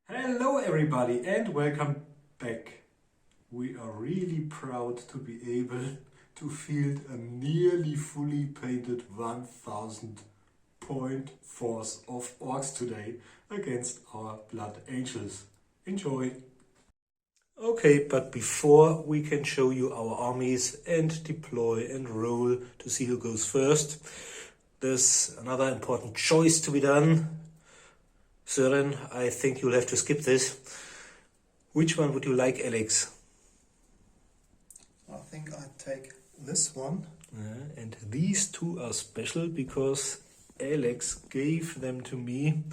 Hello everybody and welcome back. We are really proud to be able to field a nearly fully painted 1000 point force of Orks today against our Blood Angels. Enjoy! Okay, but before we can show you our armies and deploy and roll to see who goes first, there's another important choice to be done. Søren, I think you'll have to skip this. Which one would you like, Alex? I think I'd take this one. And these two are special because Alex gave them to me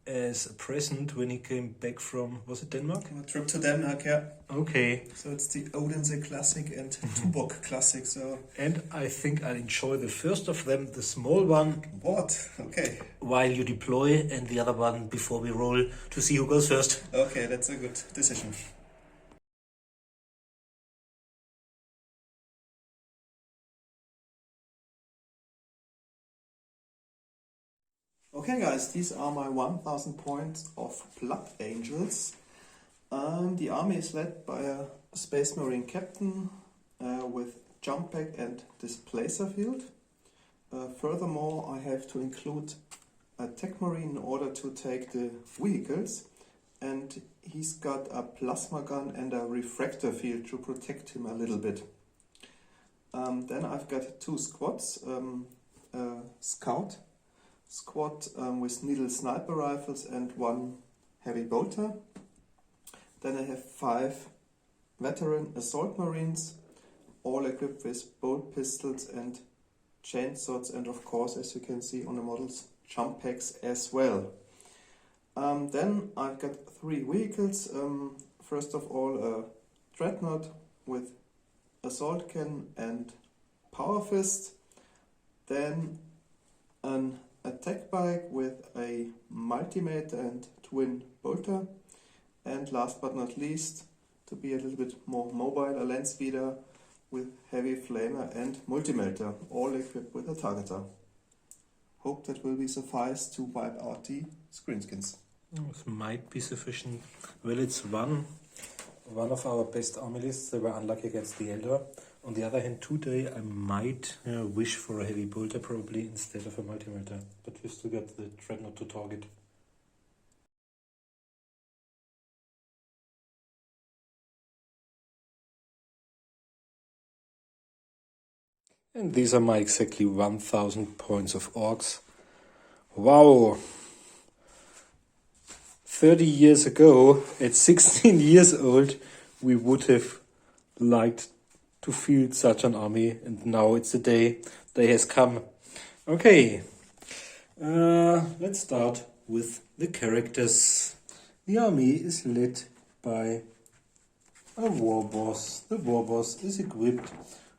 as a present when he came back from, was it Denmark? A trip to Denmark, yeah. Okay. So it's the Odense Classic and Tuborg Classic, so... And I think I'll enjoy the first of them, the small one. What? Okay. While you deploy, and the other one before we roll to see who goes first. Okay, that's a good decision. Okay guys, these are my 1000 points of Blood Angels. The army is led by a Space Marine captain with jump pack and displacer field. Furthermore, I have to include a tech marine in order to take the vehicles, and he's got a plasma gun and a refractor field to protect him a little bit. Then I've got two squads, scout squad with needle sniper rifles and one heavy bolter. Then I have 5 veteran assault marines, all equipped with bolt pistols and chainswords, and of course, as you can see on the models, jump packs as well. Then I've got 3 vehicles. First of all, a dreadnought with assault cannon and power fist. Then an attack bike with a multimator and twin bolter. And last but not least, to be a little bit more mobile, a land speeder with heavy flamer and multimelter, all equipped with a targeter. Hope that will be suffice to wipe out the screen skins. This might be sufficient. Well, it's one of our best army lists. They were unlucky against the Elder. On the other hand, today I might wish for a heavy bolter probably instead of a multimelter, but we still got the dreadnought to target. And these are my exactly 1000 points of Orks. Wow! 30 years ago, at 16 years old, we would have liked to field such an army, and now it's the day has come. Okay, let's start with the characters. The army is led by a war boss. The war boss is equipped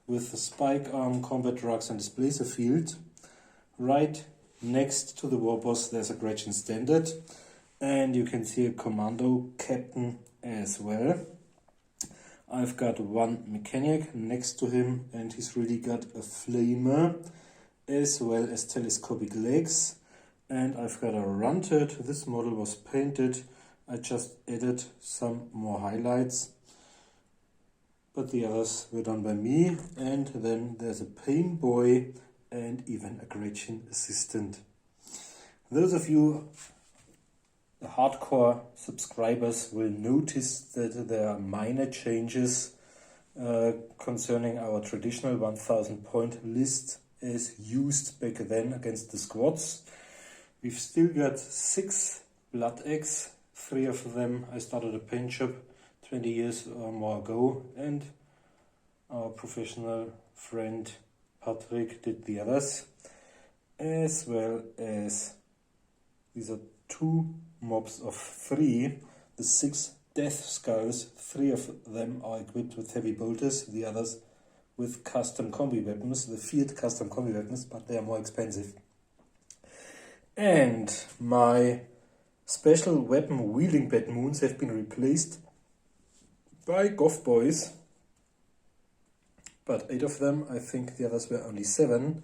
with the spike arm, combat drugs and displacer field. Right next to the war boss there's a Gretchen standard, and you can see a commando captain as well. I've got one mechanic next to him, and he's really got a flamer as well as telescopic legs. And I've got a runted. This model was painted. I just added some more highlights, but the others were done by me. And then there's a pain boy and even a Gretchen assistant. Those of you hardcore subscribers will notice that there are minor changes concerning our traditional 1000 point list as used back then against the squads. We've still got 6 blood eggs. 3 of them I started a paint shop 20 years or more ago, and our professional friend Patrick did the others, as well as these are 2 mobs of 3, the 6 death skulls. 3 of them are equipped with heavy bolters, the others with custom combi weapons, the field custom combi weapons, but they are more expensive. And my special weapon wielding bad moons have been replaced by goth boys, but 8 of them. I think the others were only 7,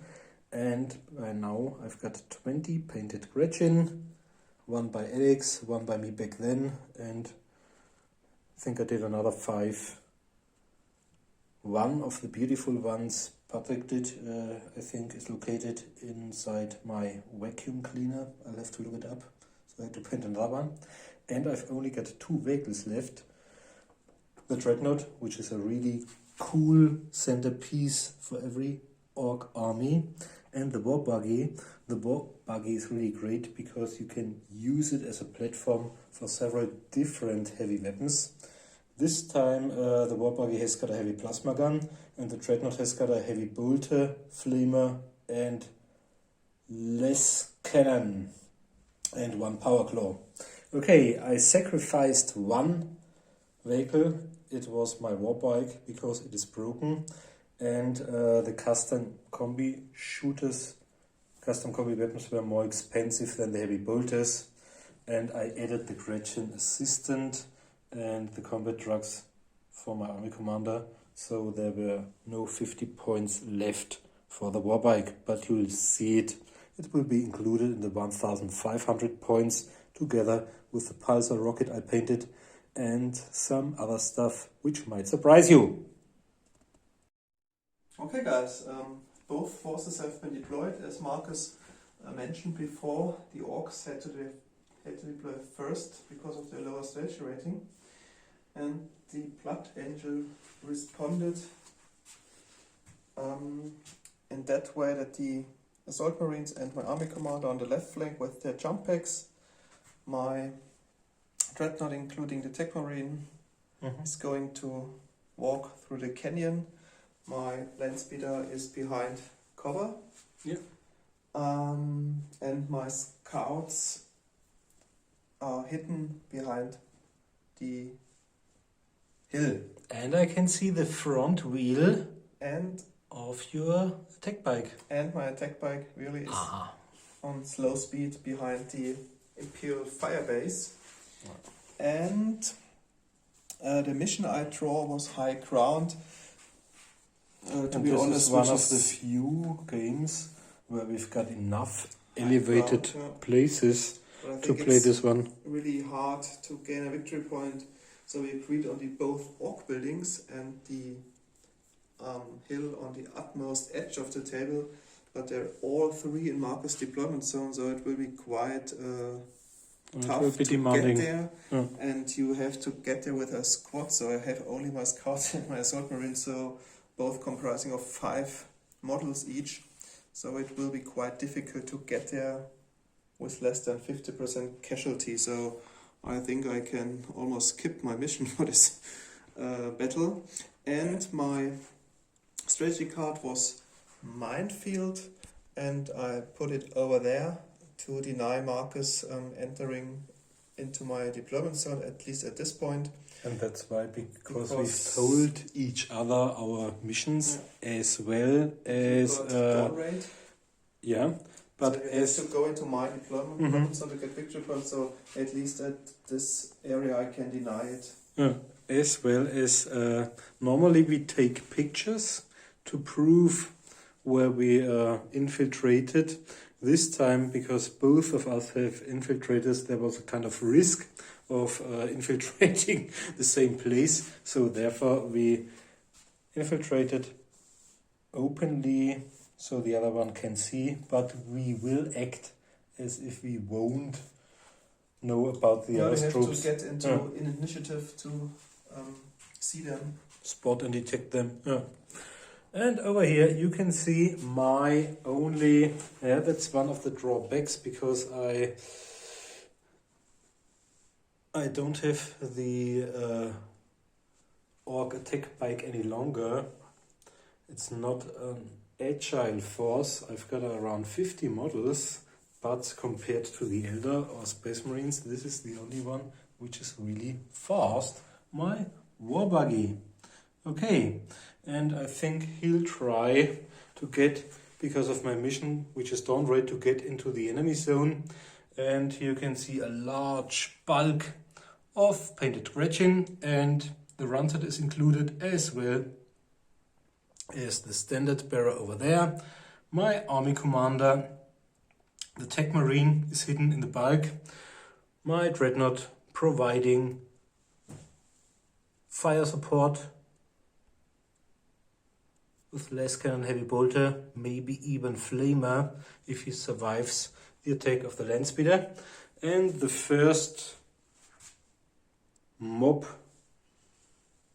and by now I've got 20 painted Gretchen, one by Alex, one by me back then, and I think I did another 5. One of the beautiful ones Patrick did, I think, is located inside my vacuum cleaner. I'll have to look it up, so I had to paint another one. And I've only got 2 vehicles left. The Dreadnought, which is a really cool centerpiece for every Ork army, and the War Buggy. The War Buggy is really great because you can use it as a platform for several different heavy weapons. This time the War Buggy has got a heavy plasma gun, and the Dreadnought has got a heavy bolter, flamer, and less cannon, and 1 power claw. Okay, I sacrificed 1 vehicle. It was my war bike because it is broken, and the custom combi shooters, custom combi weapons were more expensive than the heavy bolters, and I added the Gretchen assistant and the combat trucks for my army commander, so there were no 50 points left for the war bike, but you'll see it. It will be included in the 1500 points together with the pulsar rocket I painted and some other stuff which might surprise you. Okay guys, both forces have been deployed. As Marcus mentioned before, the Orks had to deploy first because of their lower stage rating, and the Blood Angel responded in that way that the Assault Marines and my Army Commander on the left flank with their jump packs, my Dreadnought, including the Tech Marine, is going to walk through the canyon. My Land Speeder is behind cover. And my Scouts are hidden behind the hill. And I can see the front wheel and of your attack bike. And my attack bike really is on slow speed behind the Imperial Firebase. And the mission I draw was high ground. To be honest, this is one of the few games where we've got enough elevated places to play this one. Really hard to gain a victory point, so we agreed on the both Ork buildings and the hill on the utmost edge of the table, but they're all 3 in Marcus deployment zone, so it will be quite tough to get there, and you have to get there with a squad, so I have only my Scouts and my Assault Marines, so both comprising of 5 models each, so it will be quite difficult to get there with less than 50% casualty, so I think I can almost skip my mission for this battle. And my strategy card was Minefield, and I put it over there to deny Marcus entering into my deployment zone, at least at this point. And that's why, because we've told each other our missions as well as... but so as to go into my deployment zone to get victory points, so at least at this area I can deny it. As well as normally we take pictures to prove where we infiltrated. This time, because both of us have infiltrators, there was a kind of risk of infiltrating the same place. So therefore we infiltrated openly so the other one can see, but we will act as if we won't know about the other troops. You have to get into in initiative to see them. Spot and detect them. And over here you can see my only, that's one of the drawbacks, because I don't have the Ork attack bike any longer. It's not an agile force. I've got around 50 models, but compared to the Elder or Space Marines, this is the only one which is really fast. My War Buggy. Okay. And I think he'll try to get, because of my mission, which is Dawn Raid, to get into the enemy zone. And you can see a large bulk of painted Gretchen, and the Runset is included, as well as the standard bearer over there. My Army Commander, the Tech Marine, is hidden in the bulk. my dreadnought providing fire support with less cannon heavy bolter, maybe even flamer if he survives the attack of the land speeder. And the first mob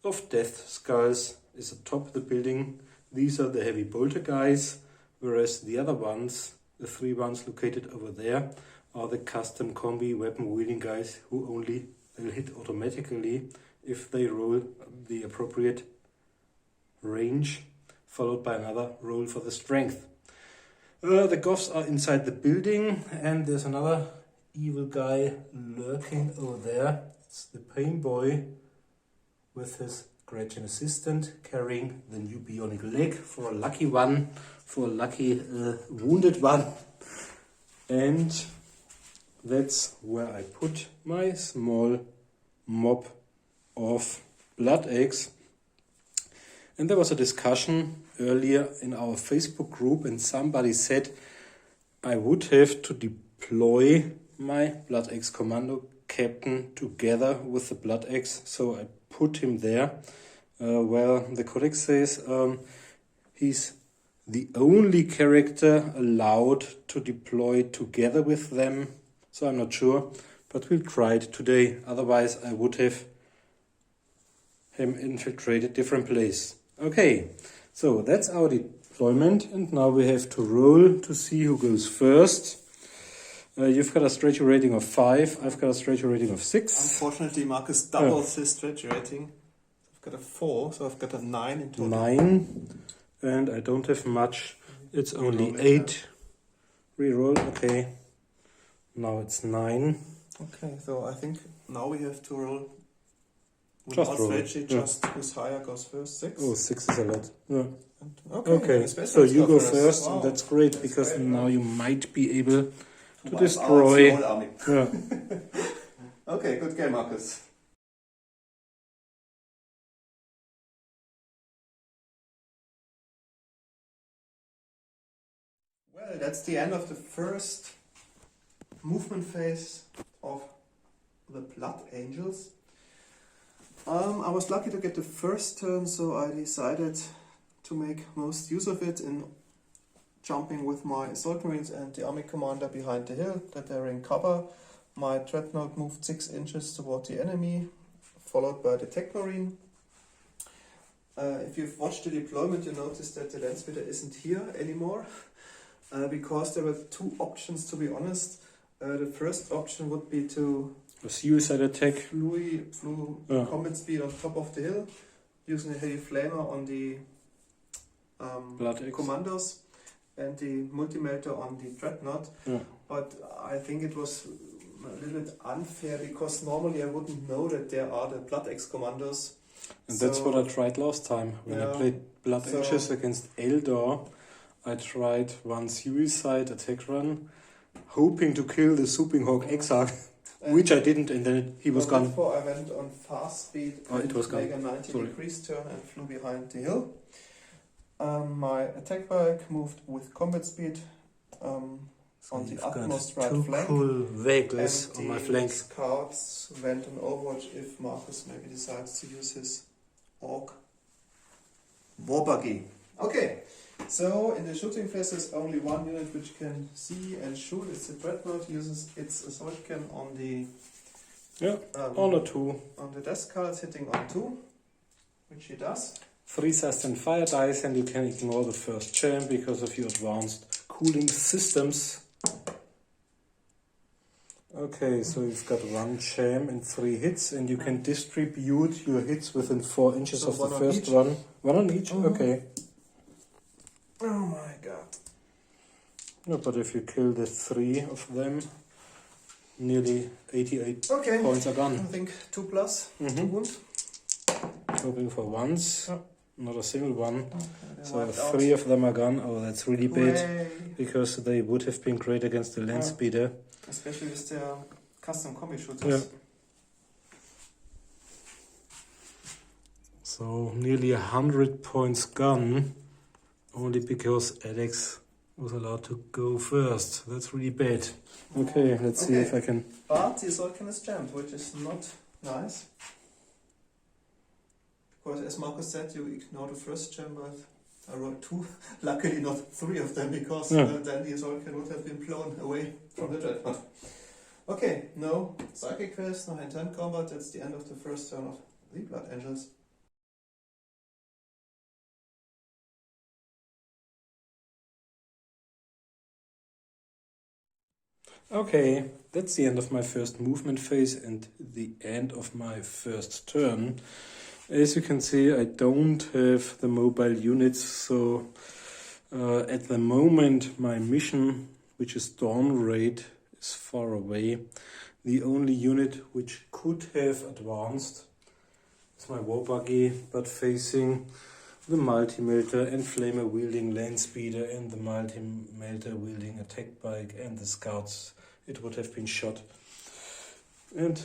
of death skulls is atop the building. These are the heavy bolter guys, whereas the other ones, the 3 ones located over there, are the custom combi weapon wielding guys who only will hit automatically if they roll the appropriate range, followed by another roll for the strength. The Goths are inside the building, and there's another evil guy lurking over there. It's the Pain Boy with his Gretchen assistant carrying the new bionic leg for a lucky one, for a lucky wounded one. And that's where I put my small mob of blood eggs. And there was a discussion earlier in our Facebook group, and somebody said I would have to deploy my Blood Axe commando captain together with the Blood Axe, so I put him there. Well, the codex says he's the only character allowed to deploy together with them, so I'm not sure, but we'll try it today. Otherwise I would have him infiltrate a different place. Okay, so that's our deployment, and now we have to roll to see who goes first. You've got a strategy rating of 5, I've got a strategy rating of 6. Unfortunately, Marcus doubles his strategy rating. I've got a 4, so I've got a 9 in total. 9, and I don't have much. It's only 8. Reroll, okay. Now it's 9. Okay, so I think now we have to roll. With Just our roll. strategy, just who's higher goes first. 6. Oh, 6 is a lot. Yeah. Okay, So you go first, Wow. and that's great, That's because great, now yeah. you might be able to Wipe out destroy. the whole army. Yeah. Okay, good game, Marcus. Well, that's the end of the first movement phase of the Blood Angels. I was lucky to get the first turn, so I decided to make most use of it in jumping with my Assault Marines and the Army Commander behind the hill, that they're in cover. My Dreadnought moved 6 inches toward the enemy, followed by the Tech Marine. If you've watched the deployment, you notice that the Land Speeder isn't here anymore, because there were 2 options, to be honest. The first option would be to A suicide attack. flew combat speed on top of the hill, using a heavy flamer on the Blood Axe. commandos and the multi-melter on the Dreadnought. Yeah. But I think it was a little bit unfair, because normally I wouldn't know that there are the Blood Axe commandos. And that's what I tried last time. When I Yeah. played Blood So- Axes against Eldor, I tried one suicide attack run, hoping to kill the Swooping Hawk Exarch, which I didn't, and then he was gone. Therefore, I went on fast speed Oh, it was made gone. a 90 Sorry. degrees turn and flew behind the hill. My attack bike moved with combat speed on the You've got utmost right 2 flank. cool vehicles And on my the flank. scouts went on Overwatch if Marcus maybe decides to use his Ork war buggy. Okay, so in the shooting phase there's only one unit which can see and shoot. It's the Dreadnought, uses its assault cannon on the Yeah, honor 2. on the death skulls, hitting on 2, which he does. 3 sustained fire dice, and you can ignore the first champ because of your advanced cooling systems. Okay, so you've got 1 jam and 3 hits, and you can distribute your hits within 4 inches So of the one on first each? one. 1 on each? Mhm. Okay. Oh my god. No, but if you kill the 3 of them, nearly 88 Okay, points are I gone. think 2 plus, 2 Mhm. wound. Hoping for once, Yeah. not a single one. Okay, they So wiped out. 3 of them are gone. Oh, that's really bad, Hooray. because they would have been great against the land Yeah. speeder. Especially with their custom combi shooters. Yeah. So nearly 100 points gone, only because Alex was allowed to go first. That's really bad. Okay, let's see if I can... But the assault can is jammed, which is not nice. Because as Marcus said, you ignore the first jam, but I rolled 2. Luckily not 3 of them, because then the assault can would have been blown away from the dreadnought. Okay, no psychic quest, no hand-to-hand combat. That's the end of the first turn of the Blood Angels. Okay, that's the end of my first movement phase and the end of my first turn. As you can see, I don't have the mobile units, so at the moment my mission, which is Dawn Raid, is far away. The only unit which could have advanced is my war buggy, but facing the multi-melter and flamer wielding land speeder and the multi-melter wielding attack bike and the scouts, it would have been shot and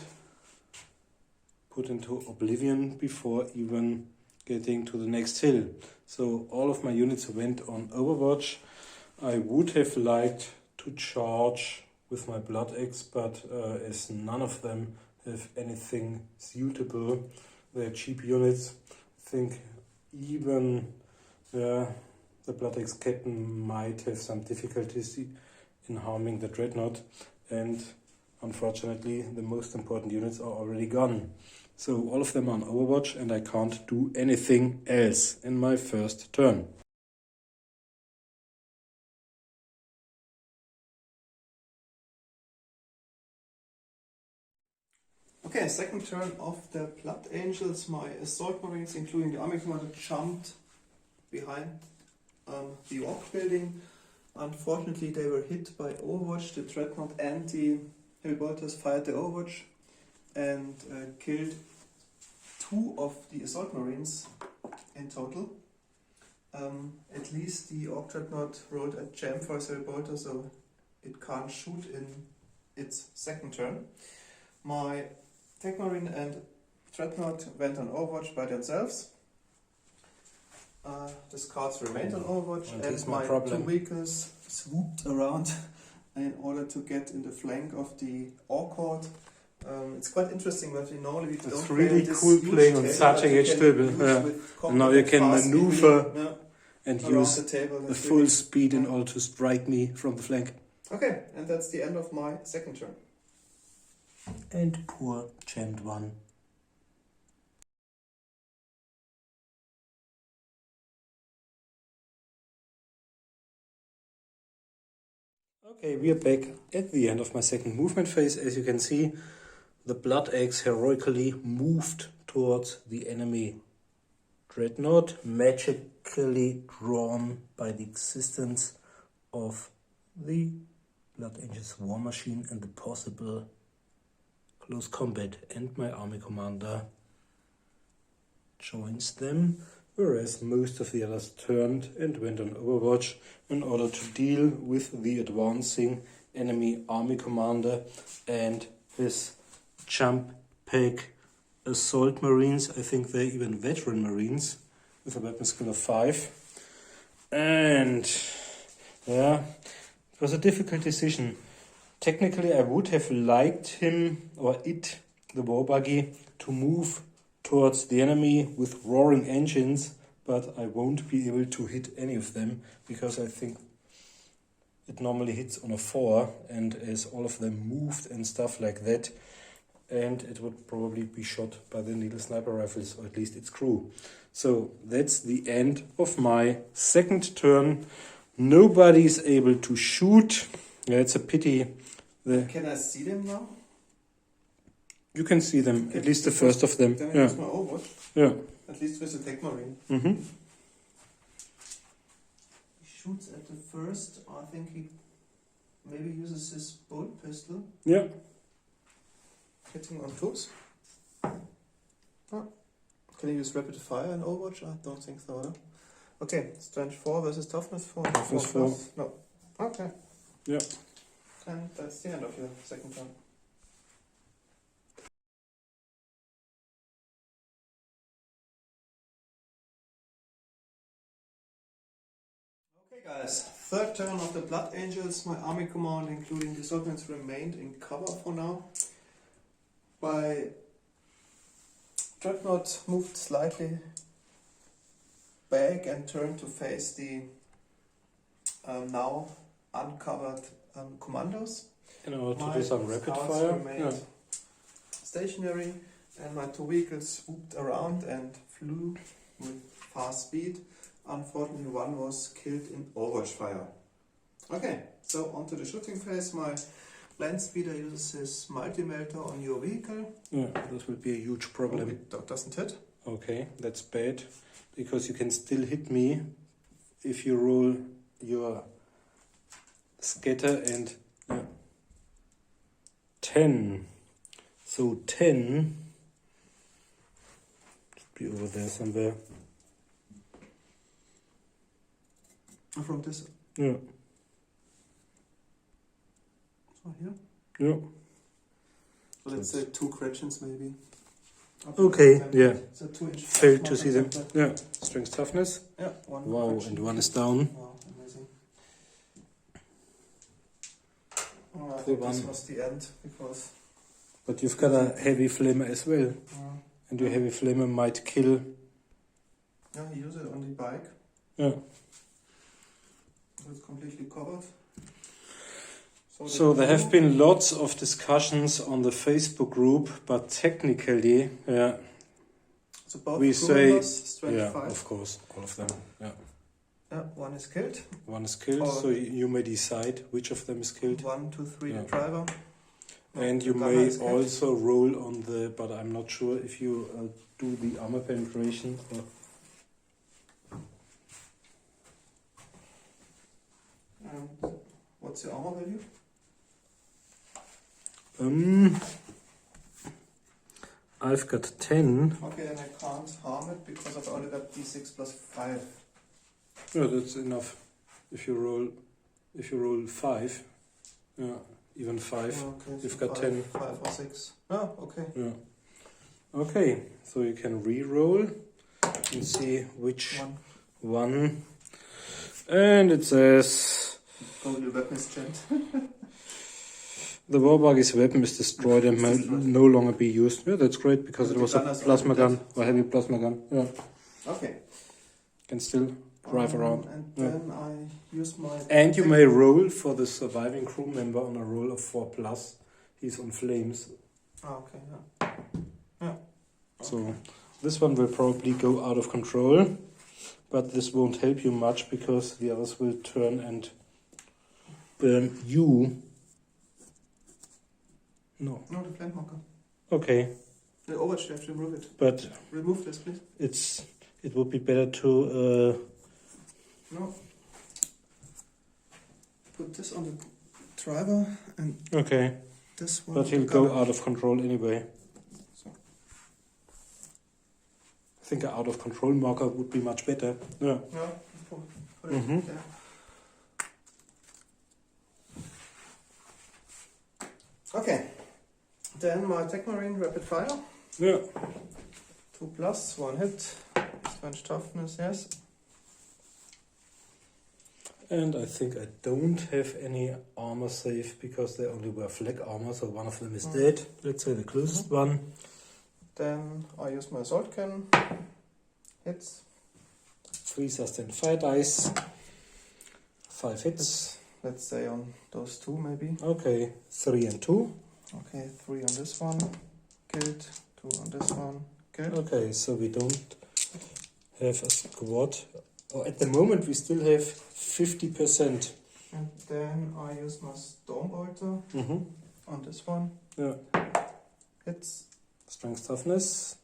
put into oblivion before even getting to the next hill. So all of my units went on Overwatch. I would have liked to charge with my Blood Axe, but as none of them have anything suitable, they're cheap units. I think even the Blood Axe captain might have some difficulties in harming the dreadnought, and unfortunately the most important units are already gone. So all of them are on Overwatch and I can't do anything else in my first turn. Okay, second turn of the Blood Angels. My assault marines, including the army commander, jumped behind the Ork building. Unfortunately, they were hit by Overwatch. The dreadnought and the heavy bolters fired the Overwatch and killed 2 of the assault marines in total. At least the Ork dreadnought rolled a jam for a heavy bolter, so it can't shoot in its second turn. My Tech Marine and Dreadnought went on Overwatch by themselves. The scouts remained on Overwatch, and my 2 vehicles swooped around in order to get in the flank of the Ork horde. It's quite interesting, but normally we don't it's play really this cool huge playing on table, such a huge table. Yeah. And now you can maneuver and use the full speed in order to strike me from the flank. Okay, and that's the end of my second turn. And poor jammed one. Okay, we are back at the end of my second movement phase. As you can see, the Blood Axe heroically moved towards the enemy dreadnought, magically drawn by the existence of the Blood Angels war machine and the possible close combat, and my army commander joins them, whereas most of the others turned and went on Overwatch in order to deal with the advancing enemy army commander and his jump pack assault marines. I think they're even veteran marines with a weapon skill of 5. And yeah, it was a difficult decision. Technically, I would have liked him, or it, the war buggy, to move towards the enemy with roaring engines, but I won't be able to hit any of them because I think it normally hits on a 4, and as all of them moved and stuff like that, and it would probably be shot by the needle sniper rifles, or at least its crew. So that's the end of my second turn. Nobody's able to shoot. Yeah, it's a pity. Can I see them now? You can see them, at least the first of them. Then I use my Overwatch. Yeah. At least with the Tech Marine. Mm-hmm. He shoots at the first. I think he maybe uses his bolt pistol. Yeah. Hitting on 2s. Oh. Can he use rapid fire in Overwatch? I don't think so. No? Okay, strength 4 versus toughness 4. Toughness 4. No. Okay. Yeah. And that's the end of your second turn. Okay guys, As third turn of the Blood Angels, my army command, including the Sovereigns, remained in cover for now. My Dreadnought moved slightly back and turned to face the now uncovered commandos. In order to My do some rapid scouts fire. remained stationary, and my two vehicles swooped around and flew with fast speed. Unfortunately, one was killed in overwatch fire. Okay, so onto the shooting phase. My land speeder uses his multi-melter on your vehicle. Yeah, this will be a huge problem. It doesn't hit. Okay, that's bad, because you can still hit me if you roll your scatter and 10. So 10 should be over there somewhere. From this. Yeah. So here. Yeah. So let's say 2 corrections maybe. Okay, yeah. So 2-inch. Failed to see them. Yeah. Strength toughness. Yeah. One Wow, correction. and one is down. Wow, amazing. Oh, I think this was the end because. But you've got a heavy flamer as well. And your heavy flamer might kill. Yeah, he used it on the bike. Yeah. So it's completely covered. So there have been lots of discussions on the Facebook group, but technically, yeah, so both we say, strength yeah, 5. of course, all of them, yeah. Yeah, one is killed. One is killed, Or so you may decide which of them is killed. 1, 2, 3, Yeah. the driver. And you Gunner may is killed. also roll on the, but I'm not sure if you do the armor penetration. Or, And what's your armor value? I've got 10. Okay, and I can't harm it because I've only got d6 plus 5. Yeah, that's enough. If you roll 5, yeah, even 5, Okay, you've so got 5, 10. 5 or 6. Oh, okay. Yeah. Okay, so you can re-roll and see which one. And it says Only weapon is jammed. the Warbuggy's weapon is destroyed and may no longer be used. Yeah, that's great because it was a plasma gun or heavy plasma gun. Yeah, Okay. can still drive around. And then I use my. And you may roll for the surviving crew member on a roll of 4+. He's on flames. Oh, okay, yeah. Yeah. So this one will probably go out of control, but this won't help you much because the others will turn and burn you. No. No, the plant marker. Okay, The overwatch, you have to remove it. but Remove this, please. it would be better to No. Put this on the driver and okay, this one. but on he'll the go gunner. out of control anyway. So. I think an out of control marker would be much better. Yeah. No, put it Mhm. there. Okay. Then my Tech Marine rapid fire. Yeah. 2+, 1 hit. Strength toughness, yes. And I think I don't have any armor save because they only wear flag armor, so one of them is dead. Let's say the closest one. Then I use my assault cannon. Hits. 3 sustained fire dice. 5 hits. Let's say on those 2 maybe. Okay, 3 and 2. Okay, 3 on this one. Killed. 2 on this one. Killed. Okay, so we don't have a squad. Oh, at the moment we still have 50%. And then I use my Stormbolter Mm-hmm. on this one. Yeah. Hits. Strength toughness.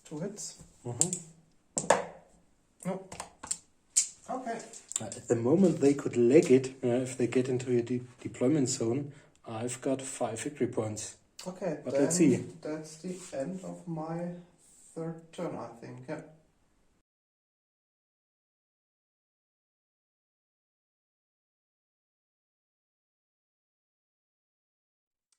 2 hits. Mm-hmm. No. Okay. At the moment they could leg it if they get into a deployment zone. I've got 5 victory points. Okay, But then let's see. That's the end of my third turn, I think. Yeah.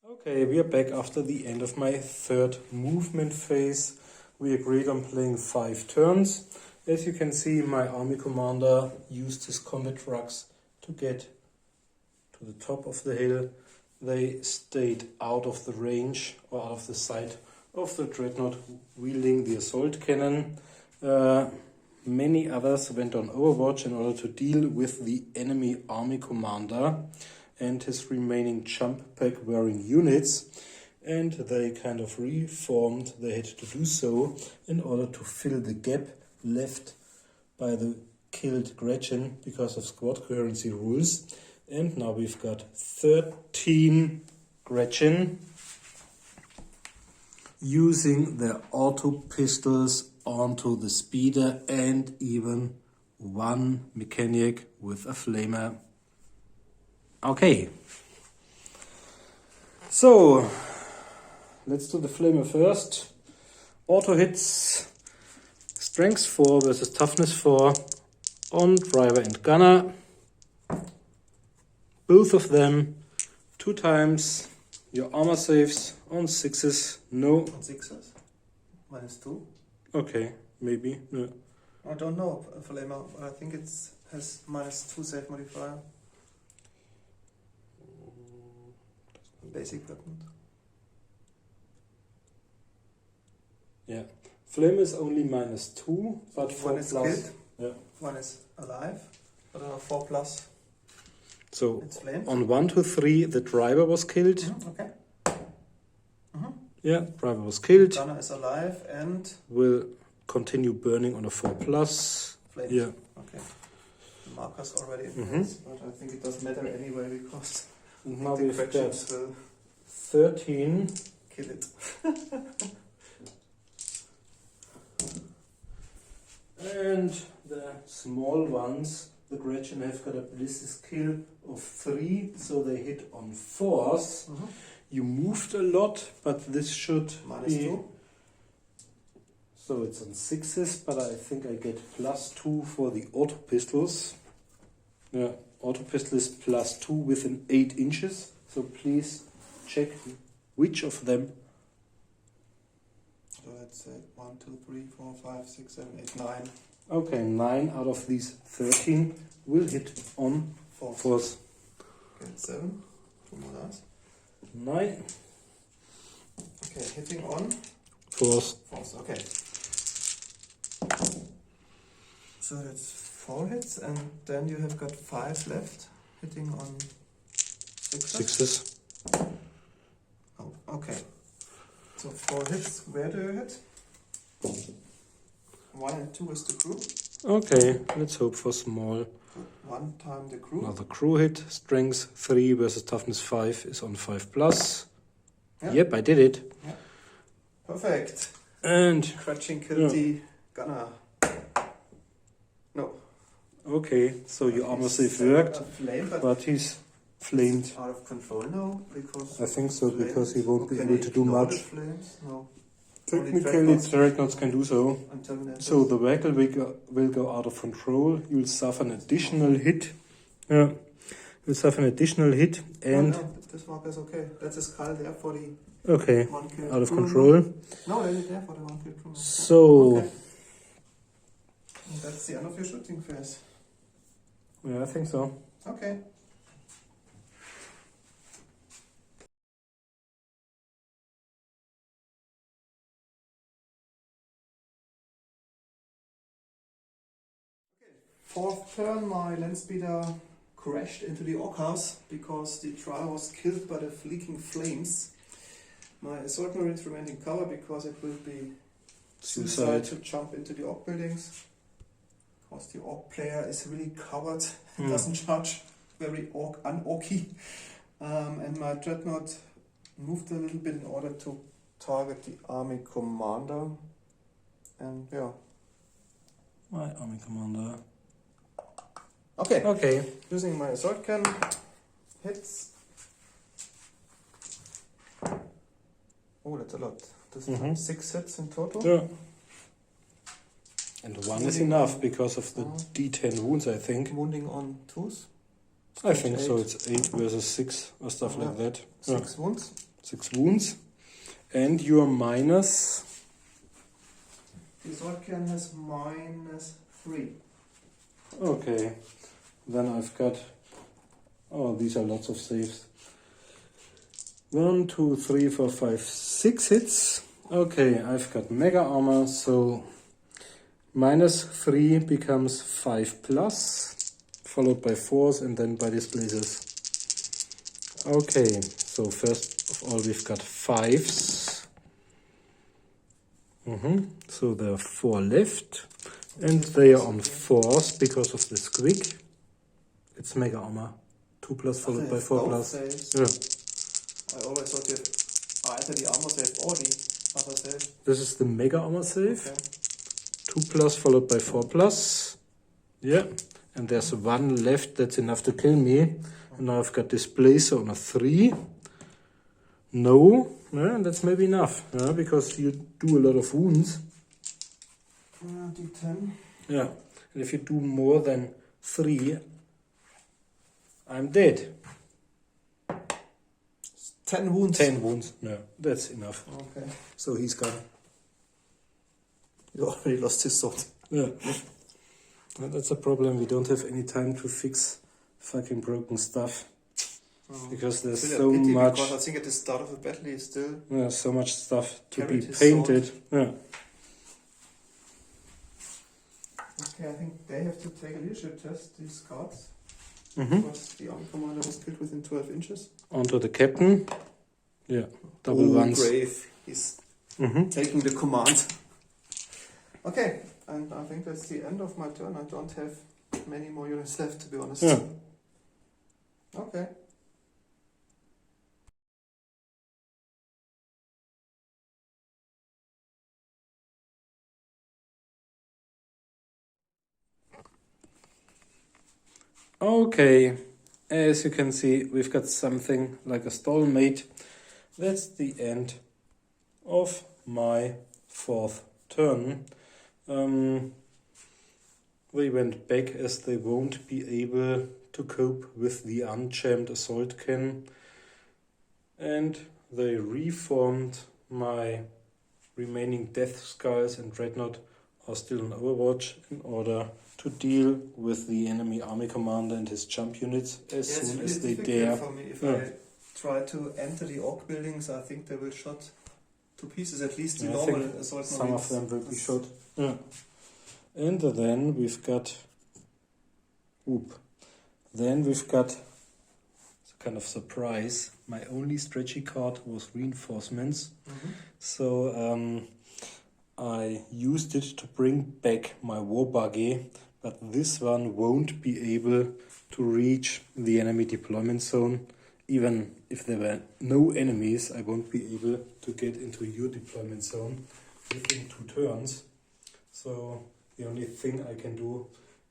Okay, we are back after the end of my third movement phase. We agreed on playing 5 turns, As you can see, my army commander used his combat trucks to get to the top of the hill. They stayed out of the range or out of the sight of the dreadnought wielding the assault cannon. Many others went on overwatch in order to deal with the enemy army commander and his remaining jump pack wearing units, and they kind of reformed. They had to do so in order to fill the gap left by the killed Gretchen because of squad coherency rules. And now we've got 13 Gretchen using their auto pistols onto the speeder, and even one mechanic with a flamer. Okay, so let's do the flamer first. Auto hits, strength 4 versus toughness 4 on driver and gunner. Both of them 2 times. Your armor saves on 6s, no. On 6s? -2? Okay, maybe. No. I don't know, Flamer. I think it has -2 save modifier. Basic weapon. Yeah. Flame is only -2, but 4 one is plus. killed, Yeah. one is alive. I don't know, 4 plus. So It's flame. on 1 to 3, the driver was killed. Okay. Yeah, driver was killed. Gunner is alive and Will continue burning on a 4 plus. flame. Yeah. Okay. The marker's already in place, but I think it doesn't matter anyway because And now the we've got Gretchens will 13. kill it. And the small ones, the Gretchen have got a ballistic skill of 3, so they hit on 4s. You moved a lot, but this should be... -2. So it's on 6s, but I think I get +2 for the auto pistols. Yeah, auto pistol is +2 within 8 inches. So please check which of them. So that's 1, 2, 3, 4, 5, 6, 7, 8, 9. Okay, 9 out of these 13 will hit on 4s. Okay, 7. 2 more last. 9 Okay, hitting on 4s. 4s. Okay. So that's 4 hits, and then you have got 5 left, hitting on 6s. 6s. Oh, okay. So 4 hits. Where do you hit? 1 and 2 is the crew. Okay, let's hope for small. 1 time the crew. Another crew hit. Strength 3 versus toughness 5 is on 5 plus. Yeah. Yep, I did it. Yeah. Perfect. And Crouching kill the gunner. No. okay, so your armor He's save set worked, a flame, but he's flamed. out of control now because I think so, flames. because he won't be Can able he to do ignore much. the flames? No. Technically, dreadnoughts can do so. Until So the vehicle will go out of control. You'll suffer an additional hit. Yeah, you'll suffer an additional hit, and no, this marker is okay. That's a skull there for the okay, 1 kill. out of crew. control. No, they're there for the 1 kill. Crew. So Okay. And that's the end of your shooting phase. yeah, I think so. Okay. Fourth turn, my land speeder crashed into the Ork house because the trial was killed by the fleeking flames. My assault marines remained in cover because it will be suicide to jump into the Ork buildings. Because the Ork player is really coward and doesn't charge, very un-orky. And my dreadnought moved a little bit in order to target the army commander. And yeah. My army commander. Okay. Okay. Using my assault cannon, hits. Oh, that's a lot. This time 6 hits in total. Yeah. And 1 is enough because of the D10 wounds, I think. Wounding on 2s. I think so. 8. It's 8 versus 6 or stuff like that. 6 wounds. 6 wounds. And you are minus The Swordcan has -3. Okay, then I've got, oh, these are lots of saves. 1, 2, 3, 4, 5, 6 hits. Okay, I've got mega armor, so -3 becomes 5 plus, followed by 4s and then by displacers. Okay, so first of all we've got 5s. So there are 4 left, and they are on 4s because of the squig. It's mega armor. 2 plus followed by 4 plus. Saves. Yeah. I always thought you have either the armor save or the other save. This is the mega armor save. Okay. 2 plus followed by 4 plus. Yeah. And there's 1 left that's enough to kill me. And now I've got displacer on a 3. No. Yeah, that's maybe enough. Yeah, because you do a lot of wounds. D10. Yeah. And if you do more than 3, I'm dead. 10 wounds. 10 wounds. No, that's enough. Okay. So he's gone. You already lost his sword. Yeah. Well, that's a problem. We don't have any time to fix fucking broken stuff. Because there's so much. Because I think at the start of the battle he still. Yeah, so much stuff to be carried his painted. Yeah. Okay, I think they have to take a leadership test, these cards. Mm-hmm. Because the army commander was killed within 12 inches. Onto the captain. Yeah. Double ones. Brave. He's taking the command. Okay, and I think that's the end of my turn. I don't have many more units left, to be honest. Yeah. Okay. Okay. As you can see, we've got something like a stalemate. That's the end of my 4th turn. They went back as they won't be able to cope with the unchammed assault cannon, and they reformed. My remaining Death Skulls and Dreadnought are still in Overwatch in order to deal with the enemy army commander and his jump units as soon as they dare. For me. If I try to enter the Ork buildings, I think they will shot to pieces, at least the normal assault some marines. of them will be shot. Yeah. And then we've got Then we've got a kind of surprise. My only stretchy card was reinforcements. So I used it to bring back my war buggy, but this one won't be able to reach the enemy deployment zone. Even if there were no enemies, I won't be able to get into your deployment zone within 2 turns. So the only thing I can do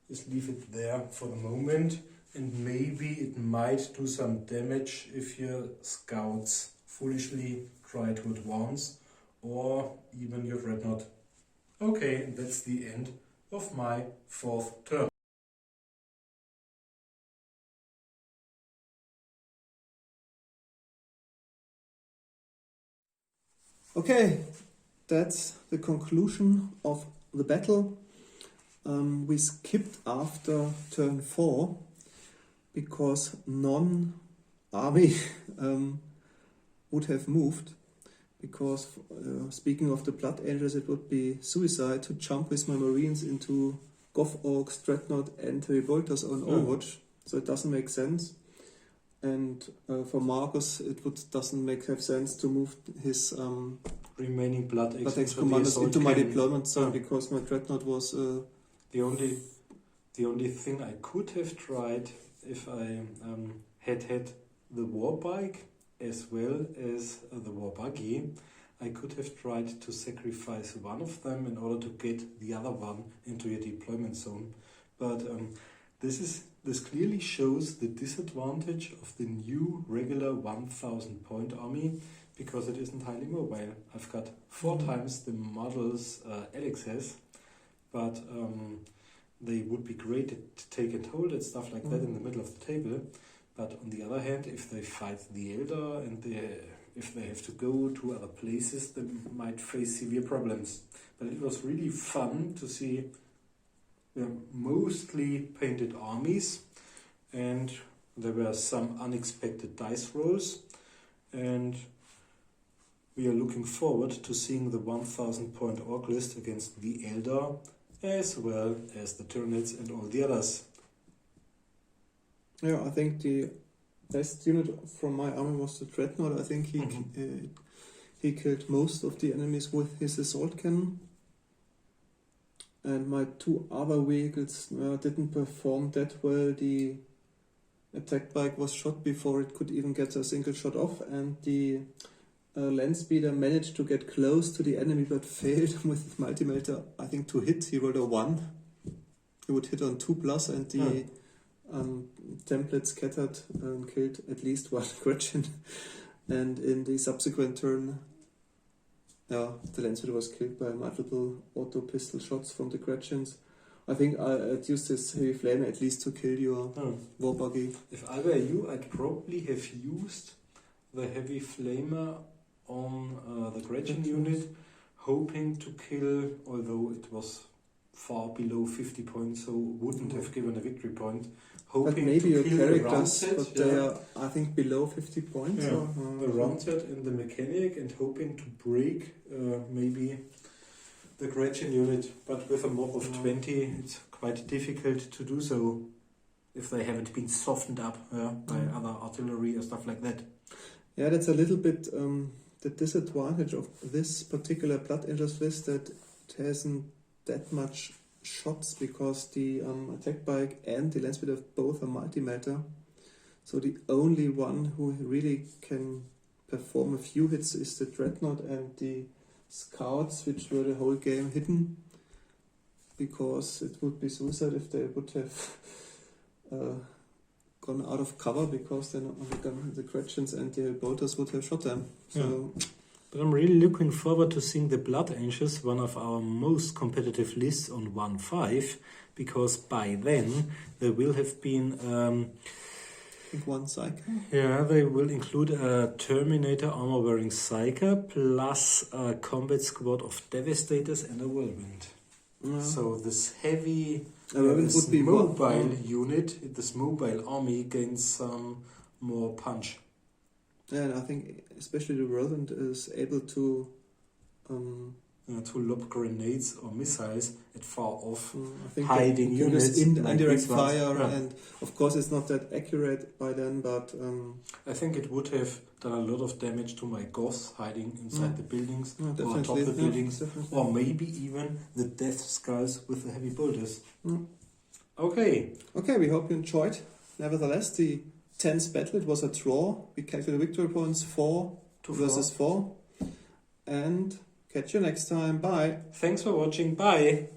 is leave it there for the moment, and maybe it might do some damage if your scouts foolishly try to advance, or even your dreadnought. Okay, and that's the end of my 4th turn. Okay, that's the conclusion of the battle. We skipped after turn 4 because non-army would have moved. Because speaking of the Blood Angels, it would be suicide to jump with my Marines into Goth Orks, Dreadnought and Revolters on Overwatch. So it doesn't make sense. And for Marcus, doesn't have sense to move his remaining Blood Angels commanders into my deployment zone because my Dreadnought was... The only thing I could have tried if I had the war bike as well as the war buggy, I could have tried to sacrifice one of them in order to get the other one into your deployment zone. But this clearly shows the disadvantage of the new regular 1000 point army, because it isn't highly mobile. I've got 4 times the models Alex has, but they would be great to take and hold and stuff like that in the middle of the table. But on the other hand, if they fight the Elder and the if they have to go to other places, they might face severe problems. But it was really fun to see mostly painted armies, and there were some unexpected dice rolls, and we are looking forward to seeing the 1000 point orc list against the Eldar, as well as the Tyranids and all the others. Yeah, I think the best unit from my army was the Dreadnought. I think he killed most of the enemies with his assault cannon. And my two other vehicles didn't perform that well. The attack bike was shot before it could even get a single shot off, and the land speeder managed to get close to the enemy but failed with multi-melter, I think, to hit. He rolled a 1. He would hit on 2+, and the template scattered and killed at least one Gretchen. And in the subsequent turn, the land speeder was killed by multiple auto pistol shots from the Gretchens. I think I'd use this heavy flame at least to kill your war buggy. If I were you, I'd probably have used the heavy flamer on the Gretchen unit, hoping to kill, although it was far below 50 points, so wouldn't have given a victory point. Hoping but maybe to your kill characters, the but they are, I think, below 50 points. Yeah, the roundhead and the mechanic, and hoping to break maybe the Gretchen unit, but with a mob of 20, it's quite difficult to do so if they haven't been softened up by other artillery or stuff like that. Yeah, that's a little bit the disadvantage of this particular Blood Angels list, that it hasn't that much shots because the attack bike and the land speeder both are multi-melter. So the only one who really can perform a few hits is the Dreadnought and the Scouts, which were the whole game hidden, because it would be suicide if they would have gone out of cover, because then the Gretchens and the bolters would have shot them. So. Yeah. But I'm really looking forward to seeing the Blood Angels, one of our most competitive lists on 1.5, because by then there will have been I think one Psyker. Yeah, they will include a Terminator armor-wearing Psyker, plus a combat squad of Devastators and a Whirlwind. So this heavy, this mobile unit, this mobile army gains some more punch. Yeah, and I think especially the Whirlwind is able to lob grenades or missiles at far off hiding units, indirect fire, yeah. And of course it's not that accurate by then, but I think it would have done a lot of damage to my Goths hiding inside the buildings or atop the buildings, or maybe even the Death Skulls with the heavy bolters. Okay, we hope you enjoyed. Nevertheless, the tense battle, it was a draw. We calculated victory points 4 versus 4, and catch you next time. Bye. Thanks for watching. Bye.